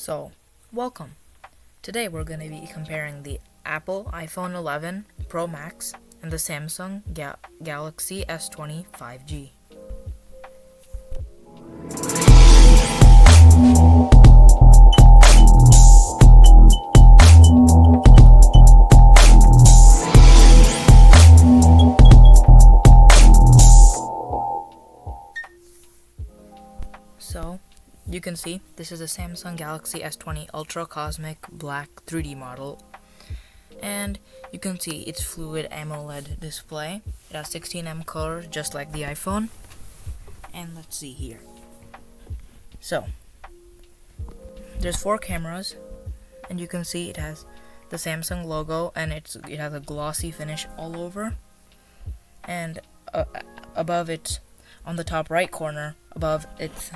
So, welcome. Today we're going to be comparing the Apple iPhone 11 Pro Max and the Samsung Galaxy S20 5G. So, you can see this is a Samsung Galaxy S20 Ultra Cosmic Black 3D model, and you can see its fluid AMOLED display. It has 16M colors just like the iPhone, and let's see here. So, there's 4 cameras, and you can see it has the Samsung logo, and it has a glossy finish all over, and above it, on the top right corner, above its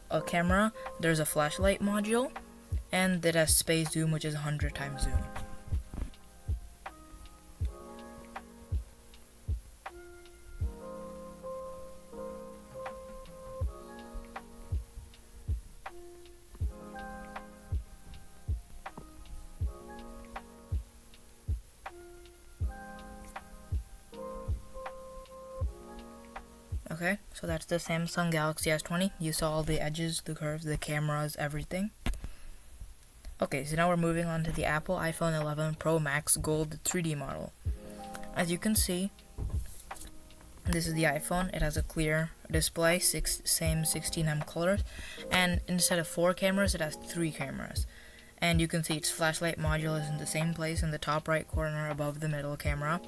a camera, there's a flashlight module, and it has space zoom, which is 100 times zoom. Okay, so that's the Samsung Galaxy S20. You saw all the edges, the curves, the cameras, everything. Okay, so now we're moving on to the Apple iPhone 11 Pro Max Gold 3D model. As you can see, this is the iPhone. It has a clear display, same 16M colors, and instead of 4 cameras, it has 3 cameras. And you can see its flashlight module is in the same place in the top right corner above the middle camera,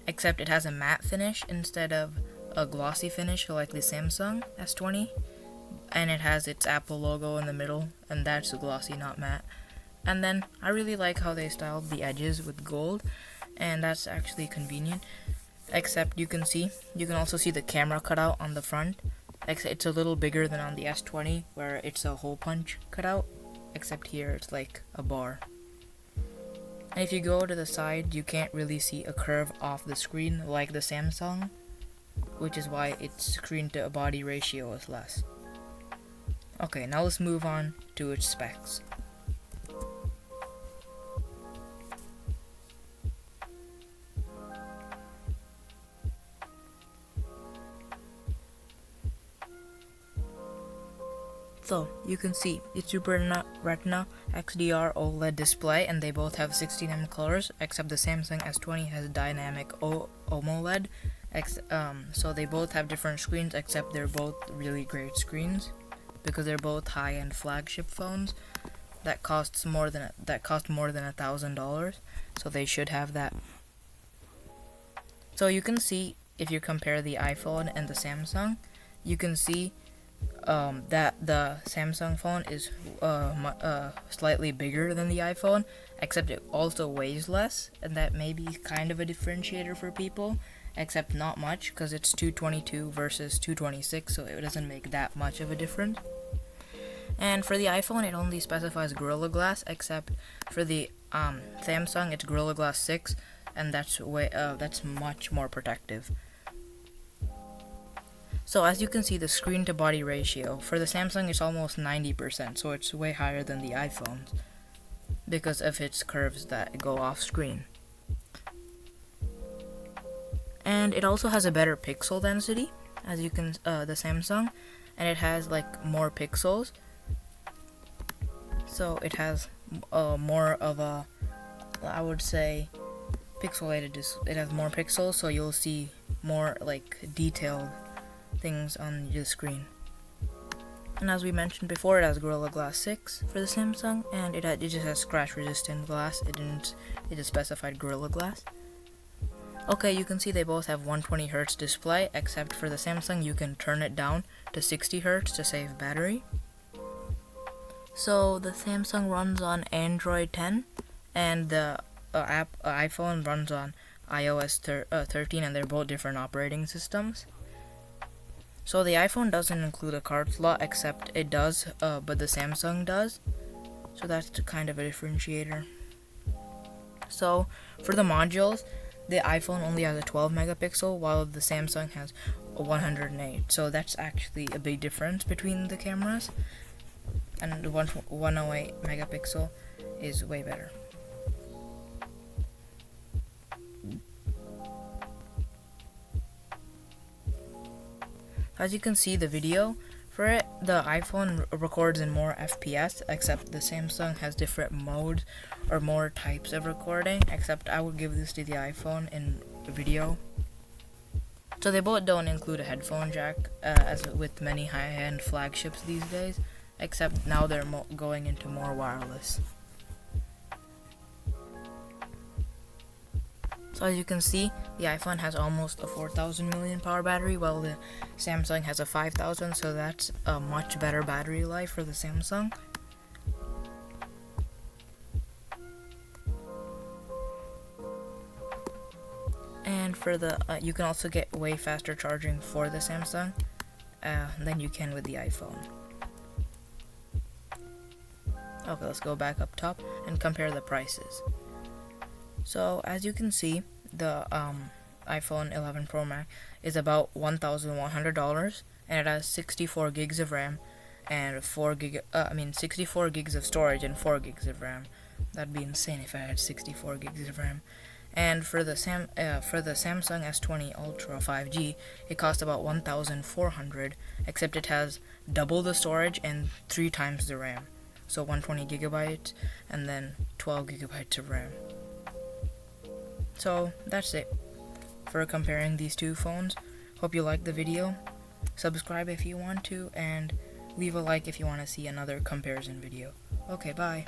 except it has a matte finish instead of a glossy finish like the Samsung S20, and it has its Apple logo in the middle, and that's glossy, not matte. And then I really like how they styled the edges with gold, and that's actually convenient. Except you can also see the camera cutout on the front. Except it's a little bigger than on the S20, where it's a hole punch cutout, except here it's like a bar. And if you go to the side, you can't really see a curve off the screen like the Samsung, which is why its screen to body ratio is less. Okay, now let's move on to its specs. So, you can see it's Super Retina XDR OLED display, and they both have 16M colors, except the Samsung S20 has dynamic AMOLED. So they both have different screens, except they're both really great screens because they're both high-end flagship phones that cost more than $1,000. So they should have that. So you can see, if you compare the iPhone and the Samsung, you can see that the Samsung phone is slightly bigger than the iPhone, except it also weighs less, and that may be kind of a differentiator for people. Except not much, because it's 222 versus 226, so it doesn't make that much of a difference. And for the iPhone, it only specifies Gorilla Glass, except for the Samsung, it's Gorilla Glass 6, and that's much more protective. So as you can see, the screen to body ratio for the Samsung is almost 90%, so it's way higher than the iPhone's because of its curves that go off screen. And it also has a better pixel density, as you can the Samsung, and it has like more pixels. So it has more of a, I would say, pixelated. It has more pixels, so you'll see more like detailed things on the screen. And as we mentioned before, it has Gorilla Glass 6 for the Samsung, and it just has scratch-resistant glass. It just specified Gorilla Glass. Okay, you can see they both have 120Hz display, except for the Samsung you can turn it down to 60Hz to save battery. So the Samsung runs on Android 10, and the iPhone runs on iOS 13, and they're both different operating systems. So the iPhone doesn't include a card slot, except it does, but the Samsung does. So that's kind of a differentiator. So for the modules, the iPhone only has a 12 megapixel, while the Samsung has a 108. So that's actually a big difference between the cameras. and the 108 megapixel is way better. As you can see, the video for it, the iPhone records in more FPS, except the Samsung has different modes or more types of recording, except I would give this to the iPhone in video. So they both don't include a headphone jack, as with many high-end flagships these days, except now they're going into more wireless. So as you can see, the iPhone has almost a 4,000 mAh battery, while the Samsung has a 5,000, so that's a much better battery life for the Samsung. And for the, you can also get way faster charging for the Samsung than you can with the iPhone. Okay, let's go back up top and compare the prices. So as you can see, the iPhone 11 Pro Max is about $1,100, and it has 64 gigs of RAM and 64 gigs of storage and 4 gigs of RAM. That'd be insane if I had 64 gigs of RAM. And for the Samsung S20 Ultra 5G, it costs about $1,400, except it has double the storage and 3 times the RAM. So 120 gigabytes and then 12 gigabytes of RAM. So that's it for comparing these two phones. Hope you liked the video. Subscribe if you want to, and leave a like if you want to see another comparison video. Okay, bye.